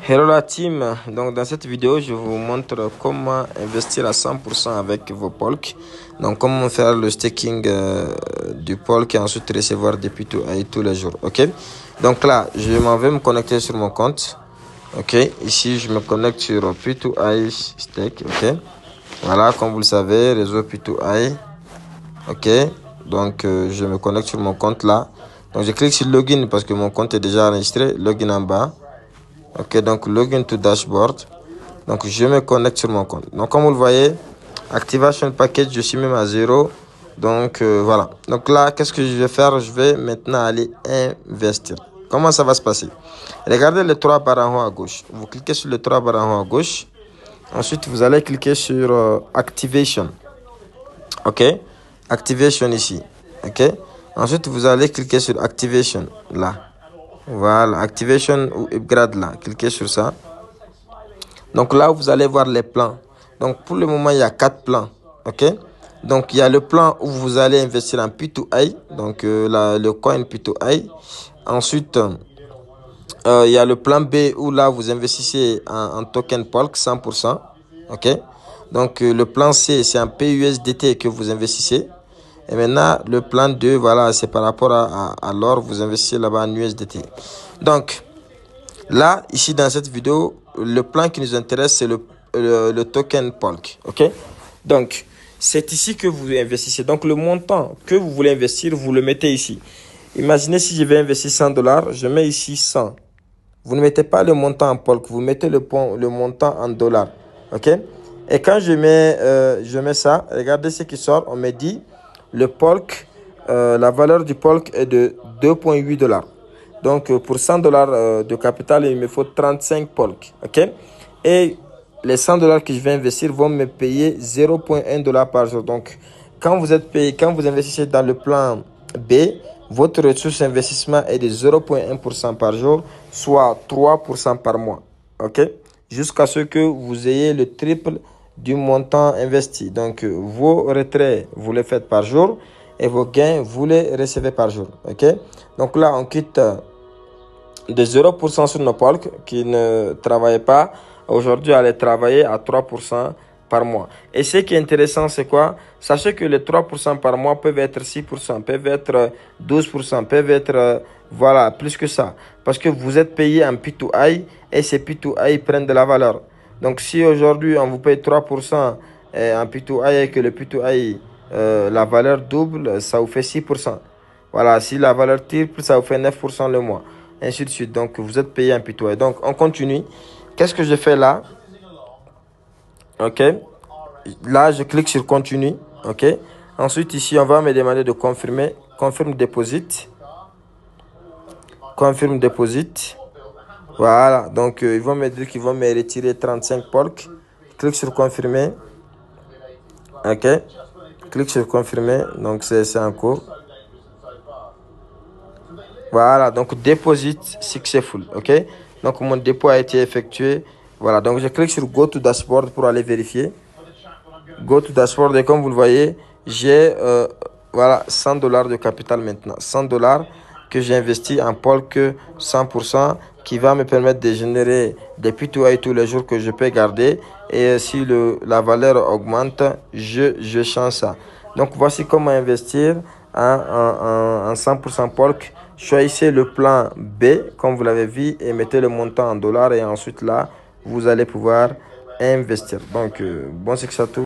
Hello la team, donc dans cette vidéo je vous montre comment investir à 100% avec vos Polk. Donc comment faire le staking du Polk et ensuite recevoir des P2I tous les jours. Ok, donc là je m'en vais me connecter sur mon compte. Ok, ici je me connecte sur P2I stake. Ok, voilà, comme vous le savez, réseau P2I. Ok, donc je me connecte sur mon compte là. Donc je clique sur login parce que mon compte est déjà enregistré. Login en bas. Ok, donc login to dashboard. Donc je me connecte sur mon compte. Donc comme vous le voyez, activation package, je suis même à 0. Donc voilà. Donc là, qu'est-ce que je vais faire? Je vais maintenant aller investir. Comment ça va se passer? Regardez les trois barres en haut à gauche. Vous cliquez sur les trois barres en haut à gauche. Ensuite, vous allez cliquer sur activation. Ok, activation ici. Ok, ensuite vous allez cliquer sur activation là. Voilà, activation ou upgrade là. Cliquez sur ça. Donc là, vous allez voir les plans. Donc pour le moment, il y a 4 plans. Ok. Donc il y a le plan où vous allez investir en P2I. Donc le coin P2I. Ensuite, il y a le plan B où là, vous investissez en token Polk 100%. Ok. Donc le plan C, c'est en PUSDT que vous investissez. Et maintenant, le plan 2, voilà, c'est par rapport à l'or, vous investissez là-bas en USDT. Donc, là, ici dans cette vidéo, le plan qui nous intéresse, c'est le token Polk. Ok? Donc, c'est ici que vous investissez. Donc, le montant que vous voulez investir, vous le mettez ici. Imaginez si je vais investir $100, je mets ici 100. Vous ne mettez pas le montant en Polk, vous mettez le montant en dollars. Ok? Et quand je mets ça, regardez ce qui sort. On me dit le Polk, la valeur du Polk est de 2,8 $. Donc, pour $100 de capital, il me faut 35 Polk. Ok? Et les $100 que je vais investir vont me payer 0,1 $ par jour. Donc, quand vous êtes payé, quand vous investissez dans le plan B, votre ressource investissement est de 0,1% par jour, soit 3% par mois. Ok? Jusqu'à ce que vous ayez le triple du montant investi. Donc, vos retraits, vous les faites par jour et vos gains, vous les recevez par jour. Ok? Donc là, on quitte de 0% sur nos Polk qui ne travaillaient pas. Aujourd'hui, aller travailler à 3% par mois. Et ce qui est intéressant, c'est quoi? Sachez que les 3% par mois peuvent être 6%, peuvent être 12%, peuvent être voilà, plus que ça. Parce que vous êtes payé en P2I et ces P2I prennent de la valeur. Donc si aujourd'hui on vous paye 3% en P2I et que le P2I, la valeur double, ça vous fait 6%. Voilà, si la valeur triple, ça vous fait 9% le mois. Ainsi de suite. Donc vous êtes payé en P2I. Donc on continue. Qu'est-ce que je fais là? Ok. Là, je clique sur continue. Ok. Ensuite, ici, on va me demander de confirmer. Confirme deposit. Confirme deposit. Voilà. Donc, ils vont me dire qu'ils vont me retirer 35 Polk. Clique sur confirmer. Ok. Clique sur confirmer. Donc, c'est en cours. Voilà. Donc, deposit successful. Ok. Donc, mon dépôt a été effectué. Voilà. Donc, je clique sur Go to Dashboard pour aller vérifier. Go to dashboard et comme vous le voyez, j'ai voilà, $100 de capital maintenant. $100 que j'ai investi en Polk 100% qui va me permettre de générer des P2I tous les jours que je peux garder. Et si la valeur augmente, je change ça. Donc voici comment investir en 100% Polk. Choisissez le plan B comme vous l'avez vu et mettez le montant en dollars et ensuite là, vous allez pouvoir investir. Donc bon succès à tous.